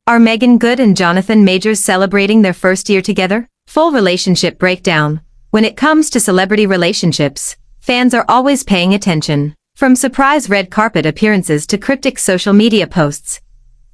Are Meagan Good and Jonathan Majors celebrating their first year together? Full relationship breakdown. When it comes to celebrity relationships, fans are always paying attention. From surprise red carpet appearances to cryptic social media posts,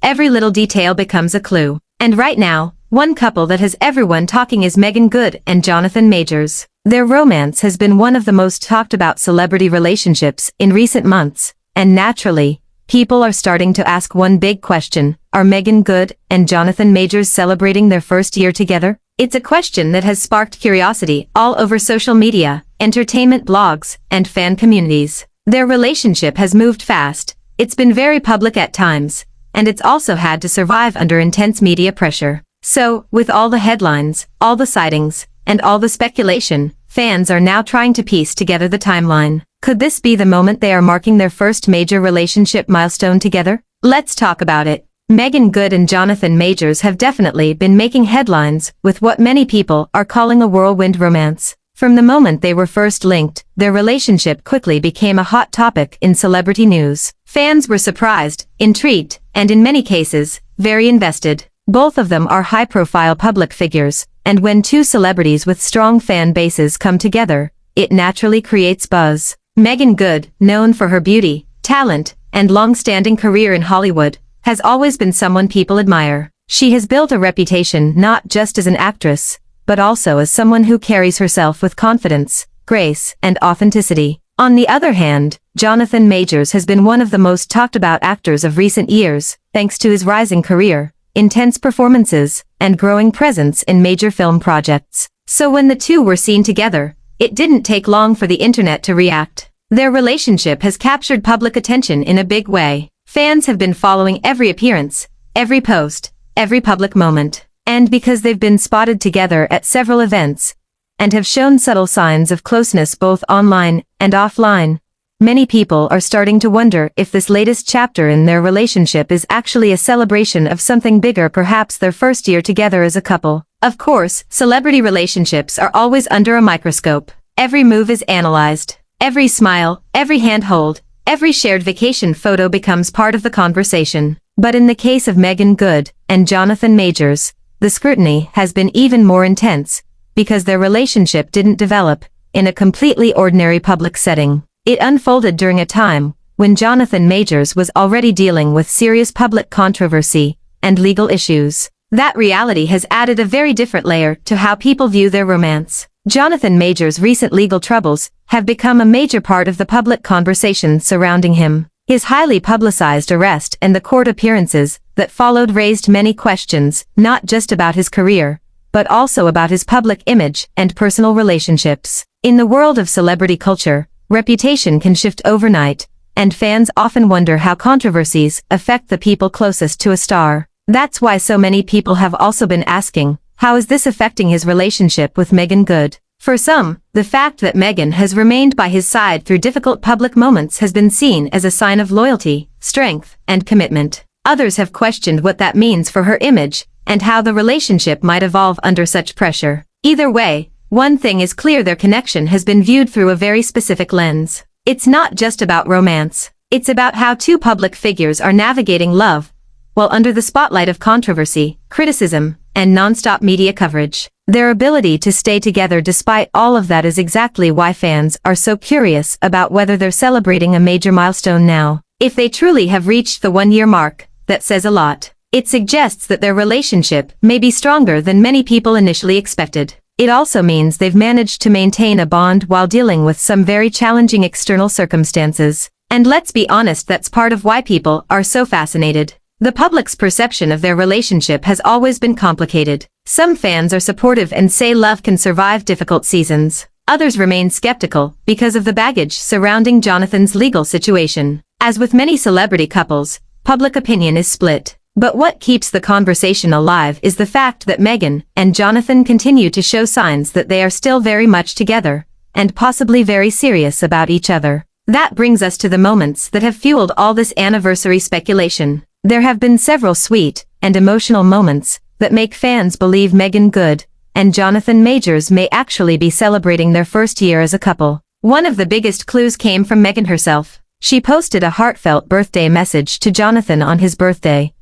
every little detail becomes a clue. And right now, one couple that has everyone talking is Meagan Good and Jonathan Majors. Their romance has been one of the most talked about celebrity relationships in recent months, and naturally, people are starting to ask one big question: are Meagan Good and Jonathan Majors celebrating their first year together? It's a question that has sparked curiosity all over social media, entertainment blogs, and fan communities. Their relationship has moved fast, it's been very public at times, and it's also had to survive under intense media pressure. So, with all the headlines, all the sightings, and all the speculation, fans are now trying to piece together the timeline. Could this be the moment they are marking their first major relationship milestone together? Let's talk about it. Meagan Good and Jonathan Majors have definitely been making headlines with what many people are calling a whirlwind romance. From the moment they were first linked, their relationship quickly became a hot topic in celebrity news. Fans were surprised, intrigued, and in many cases, very invested. Both of them are high-profile public figures, and when two celebrities with strong fan bases come together, it naturally creates buzz. Meagan Good, known for her beauty, talent, and long-standing career in Hollywood, has always been someone people admire. She has built a reputation not just as an actress, but also as someone who carries herself with confidence, grace, and authenticity. On the other hand, Jonathan Majors has been one of the most talked about actors of recent years, thanks to his rising career, intense performances, and growing presence in major film projects. So when the two were seen together, it didn't take long for the internet to react. Their relationship has captured public attention in a big way. Fans have been following every appearance, every post, every public moment. And because they've been spotted together at several events, and have shown subtle signs of closeness both online and offline, many people are starting to wonder if this latest chapter in their relationship is actually a celebration of something bigger, perhaps their first year together as a couple. Of course, celebrity relationships are always under a microscope. Every move is analyzed. Every smile, every handhold, every shared vacation photo becomes part of the conversation. But in the case of Meagan Good and Jonathan Majors, the scrutiny has been even more intense, because their relationship didn't develop in a completely ordinary public setting. It unfolded during a time when Jonathan Majors was already dealing with serious public controversy and legal issues. That reality has added a very different layer to how people view their romance. Jonathan Majors' recent legal troubles have become a major part of the public conversation surrounding him. His highly publicized arrest and the court appearances that followed raised many questions, not just about his career, but also about his public image and personal relationships. In the world of celebrity culture, reputation can shift overnight, and fans often wonder how controversies affect the people closest to a star. That's why so many people have also been asking, how is this affecting his relationship with Meagan Good? For some, the fact that Meagan has remained by his side through difficult public moments has been seen as a sign of loyalty, strength, and commitment. Others have questioned what that means for her image, and how the relationship might evolve under such pressure. Either way, one thing is clear: their connection has been viewed through a very specific lens. It's not just about romance. It's about how two public figures are navigating love, while under the spotlight of controversy, criticism, and non-stop media coverage. Their ability to stay together despite all of that is exactly why fans are so curious about whether they're celebrating a major milestone now. If they truly have reached the one-year mark, that says a lot. It suggests that their relationship may be stronger than many people initially expected. It also means they've managed to maintain a bond while dealing with some very challenging external circumstances. And let's be honest, that's part of why people are so fascinated. The public's perception of their relationship has always been complicated. Some fans are supportive and say love can survive difficult seasons. Others remain skeptical because of the baggage surrounding Jonathan's legal situation. As with many celebrity couples, public opinion is split. But what keeps the conversation alive is the fact that Meagan and Jonathan continue to show signs that they are still very much together, and possibly very serious about each other. That brings us to the moments that have fueled all this anniversary speculation. There have been several sweet and emotional moments that make fans believe Meagan Good and Jonathan Majors may actually be celebrating their first year as a couple. One of the biggest clues came from Meagan herself. She posted a heartfelt birthday message to Jonathan on his birthday,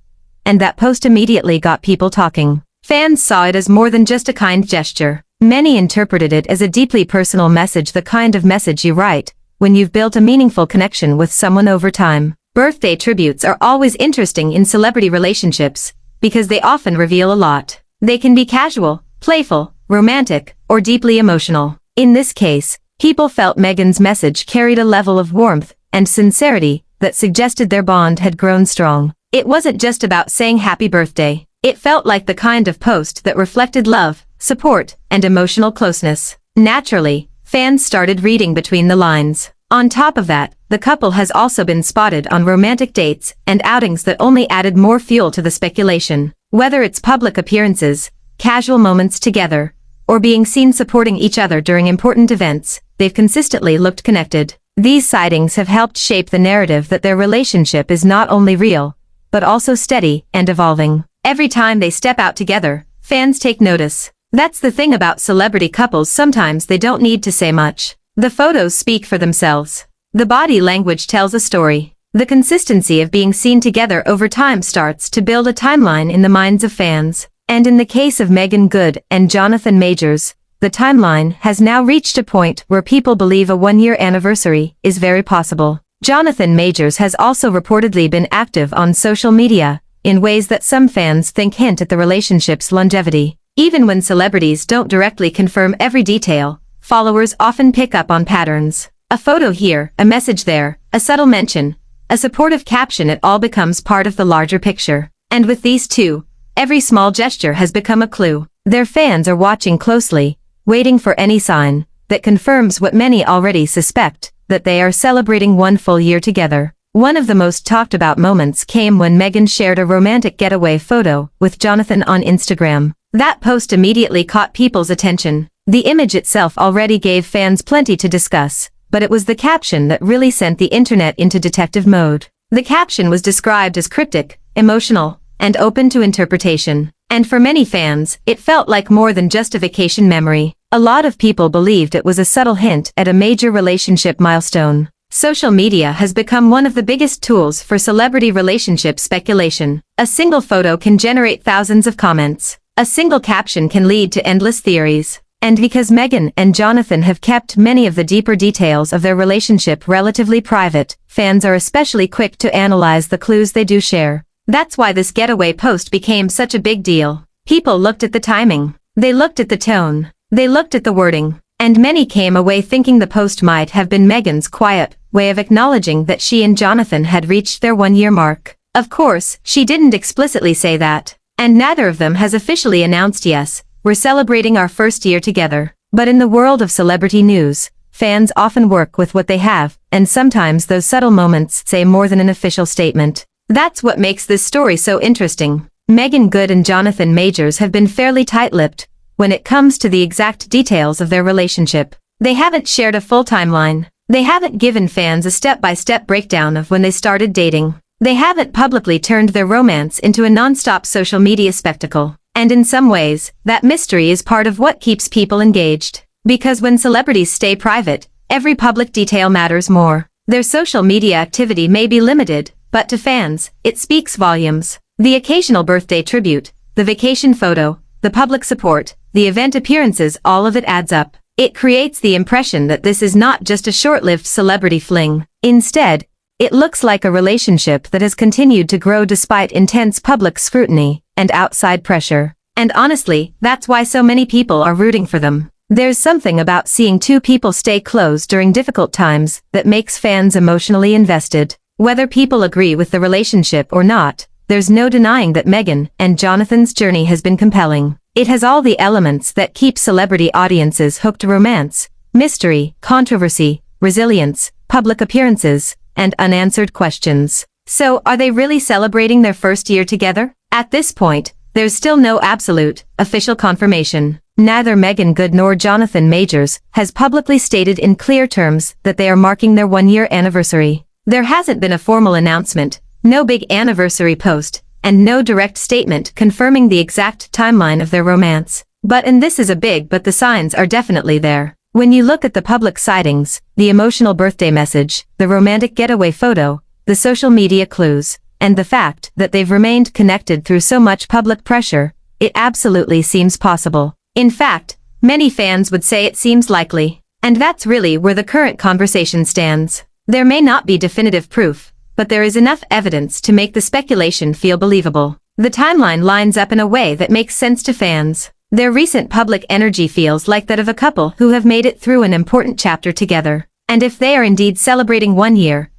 and that post immediately got people talking. Fans saw it as more than just a kind gesture. Many interpreted it as a deeply personal message, the kind of message you write when you've built a meaningful connection with someone over time. Birthday tributes are always interesting in celebrity relationships because they often reveal a lot. They can be casual, playful, romantic, or deeply emotional. In this case, people felt Meagan's message carried a level of warmth and sincerity that suggested their bond had grown strong. It wasn't just about saying happy birthday. It felt like the kind of post that reflected love, support, and emotional closeness. Naturally, fans started reading between the lines. On top of that, the couple has also been spotted on romantic dates and outings that only added more fuel to the speculation. Whether it's public appearances, casual moments together, or being seen supporting each other during important events, they've consistently looked connected. These sightings have helped shape the narrative that their relationship is not only real, but also steady and evolving. Every time they step out together, fans take notice. That's the thing about celebrity couples, sometimes they don't need to say much. The photos speak for themselves. The body language tells a story. The consistency of being seen together over time starts to build a timeline in the minds of fans. And in the case of Meagan Good and Jonathan Majors, the timeline has now reached a point where people believe a one-year anniversary is very possible. Jonathan Majors has also reportedly been active on social media in ways that some fans think hint at the relationship's longevity. Even when celebrities don't directly confirm every detail, followers often pick up on patterns. A photo here, a message there, a subtle mention, a supportive caption, it all becomes part of the larger picture. And with these two, every small gesture has become a clue. Their fans are watching closely, waiting for any sign that confirms what many already suspect, that they are celebrating one full year together. One of the most talked about moments came when Meagan shared a romantic getaway photo with Jonathan on Instagram. That post immediately caught people's attention. The image itself already gave fans plenty to discuss, but it was the caption that really sent the internet into detective mode. The caption was described as cryptic, emotional, and open to interpretation. And for many fans, it felt like more than just a vacation memory. A lot of people believed it was a subtle hint at a major relationship milestone. Social media has become one of the biggest tools for celebrity relationship speculation. A single photo can generate thousands of comments. A single caption can lead to endless theories. And because Meagan and Jonathan have kept many of the deeper details of their relationship relatively private, fans are especially quick to analyze the clues they do share. That's why this getaway post became such a big deal. People looked at the timing. They looked at the tone. They looked at the wording. And many came away thinking the post might have been Meagan's quiet way of acknowledging that she and Jonathan had reached their one-year mark. Of course, she didn't explicitly say that. And neither of them has officially announced, yes, we're celebrating our first year together. But in the world of celebrity news, fans often work with what they have, and sometimes those subtle moments say more than an official statement. That's what makes this story so interesting. Meagan Good and Jonathan Majors have been fairly tight-lipped when it comes to the exact details of their relationship. They haven't shared a full timeline. They haven't given fans a step-by-step breakdown of when they started dating. They haven't publicly turned their romance into a non-stop social media spectacle. And in some ways, that mystery is part of what keeps people engaged. Because when celebrities stay private, every public detail matters more. Their social media activity may be limited, but to fans, it speaks volumes. The occasional birthday tribute, the vacation photo, the public support, the event appearances, all of it adds up. It creates the impression that this is not just a short-lived celebrity fling. Instead, it looks like a relationship that has continued to grow despite intense public scrutiny and outside pressure. And honestly, that's why so many people are rooting for them. There's something about seeing two people stay close during difficult times that makes fans emotionally invested. Whether people agree with the relationship or not, there's no denying that Meagan and Jonathan's journey has been compelling. It has all the elements that keep celebrity audiences hooked: romance, mystery, controversy, resilience, public appearances, and unanswered questions. So, are they really celebrating their first year together? At this point, there's still no absolute, official confirmation. Neither Meagan Good nor Jonathan Majors has publicly stated in clear terms that they are marking their one-year anniversary. There hasn't been a formal announcement, no big anniversary post, and no direct statement confirming the exact timeline of their romance. And this is a big but the signs are definitely there. When you look at the public sightings, the emotional birthday message, the romantic getaway photo, the social media clues, and the fact that they've remained connected through so much public pressure, it absolutely seems possible. In fact, many fans would say it seems likely. And that's really where the current conversation stands. There may not be definitive proof, but there is enough evidence to make the speculation feel believable. The timeline lines up in a way that makes sense to fans. Their recent public energy feels like that of a couple who have made it through an important chapter together. And if they are indeed celebrating 1 year,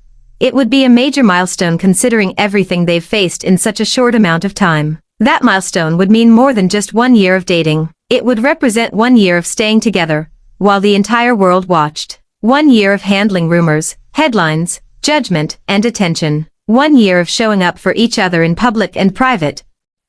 it would be a major milestone considering everything they've faced in such a short amount of time. That milestone would mean more than just 1 year of dating. It would represent 1 year of staying together, while the entire world watched. 1 year of handling rumors, headlines, judgment, and attention. 1 year of showing up for each other in public and private,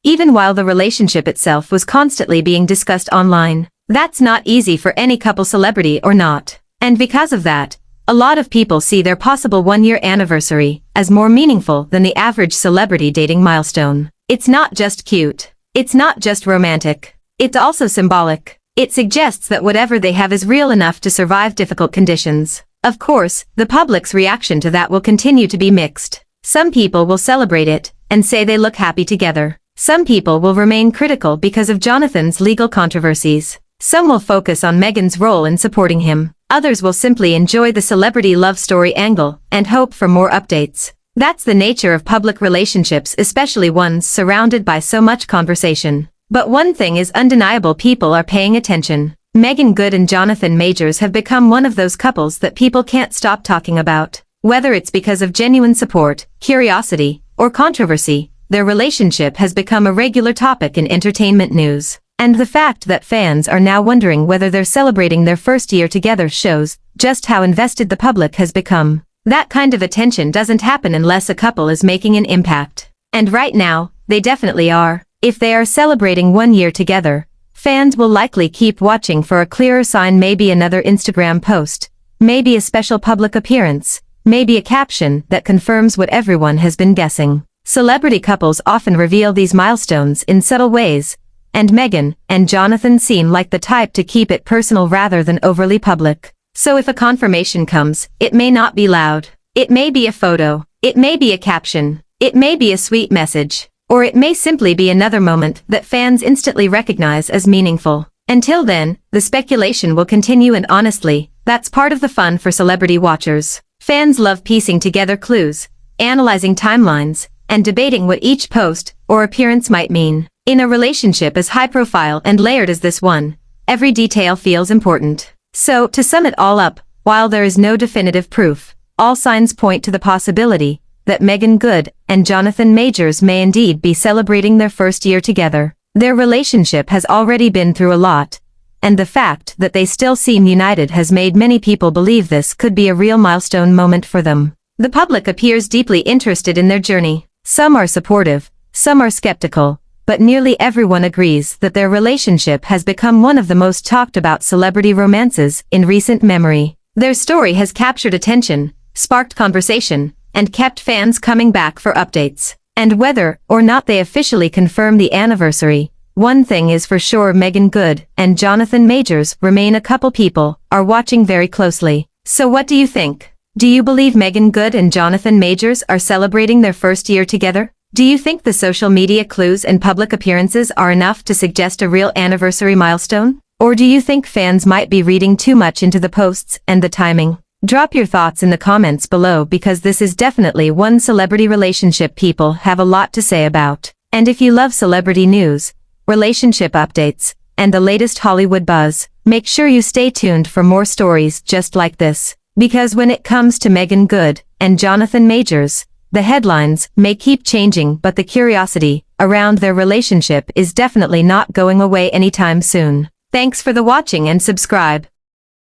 even while the relationship itself was constantly being discussed online. That's not easy for any couple, celebrity or not. And because of that, a lot of people see their possible 1-year anniversary as more meaningful than the average celebrity dating milestone. It's not just cute. It's not just romantic. It's also symbolic. It suggests that whatever they have is real enough to survive difficult conditions. Of course, the public's reaction to that will continue to be mixed. Some people will celebrate it and say they look happy together. Some people will remain critical because of Jonathan's legal controversies. Some will focus on Meagan's role in supporting him. Others will simply enjoy the celebrity love story angle and hope for more updates. That's the nature of public relationships, especially ones surrounded by so much conversation. But one thing is undeniable: people are paying attention. Meagan Good and Jonathan Majors have become one of those couples that people can't stop talking about. Whether it's because of genuine support, curiosity, or controversy, their relationship has become a regular topic in entertainment news. And the fact that fans are now wondering whether they're celebrating their first year together shows just how invested the public has become. That kind of attention doesn't happen unless a couple is making an impact. And right now, they definitely are. If they are celebrating 1 year together, fans will likely keep watching for a clearer sign, maybe another Instagram post, maybe a special public appearance, maybe a caption that confirms what everyone has been guessing. Celebrity couples often reveal these milestones in subtle ways, and Meagan and Jonathan seem like the type to keep it personal rather than overly public. So if a confirmation comes, it may not be loud. It may be a photo. It may be a caption. It may be a sweet message. Or it may simply be another moment that fans instantly recognize as meaningful. Until then, the speculation will continue, and honestly, that's part of the fun for celebrity watchers. Fans love piecing together clues, analyzing timelines, and debating what each post or appearance might mean. In a relationship as high-profile and layered as this one, every detail feels important. So, to sum it all up, while there is no definitive proof, all signs point to the possibility that Meagan Good and Jonathan Majors may indeed be celebrating their first year together. Their relationship has already been through a lot, and the fact that they still seem united has made many people believe this could be a real milestone moment for them. The public appears deeply interested in their journey. Some are supportive, some are skeptical, but nearly everyone agrees that their relationship has become one of the most talked about celebrity romances in recent memory. Their story has captured attention, sparked conversation, and kept fans coming back for updates. And whether or not they officially confirm the anniversary, one thing is for sure: Meagan Good and Jonathan Majors remain a couple people are watching very closely. So what do you think? Do you believe Meagan Good and Jonathan Majors are celebrating their first year together? Do you think the social media clues and public appearances are enough to suggest a real anniversary milestone? Or do you think fans might be reading too much into the posts and the timing? Drop your thoughts in the comments below, because this is definitely one celebrity relationship people have a lot to say about. And if you love celebrity news, relationship updates, and the latest Hollywood buzz, make sure you stay tuned for more stories just like this. Because when it comes to Meagan Good and Jonathan Majors, the headlines may keep changing, but the curiosity around their relationship is definitely not going away anytime soon. Thanks for the watching and subscribe.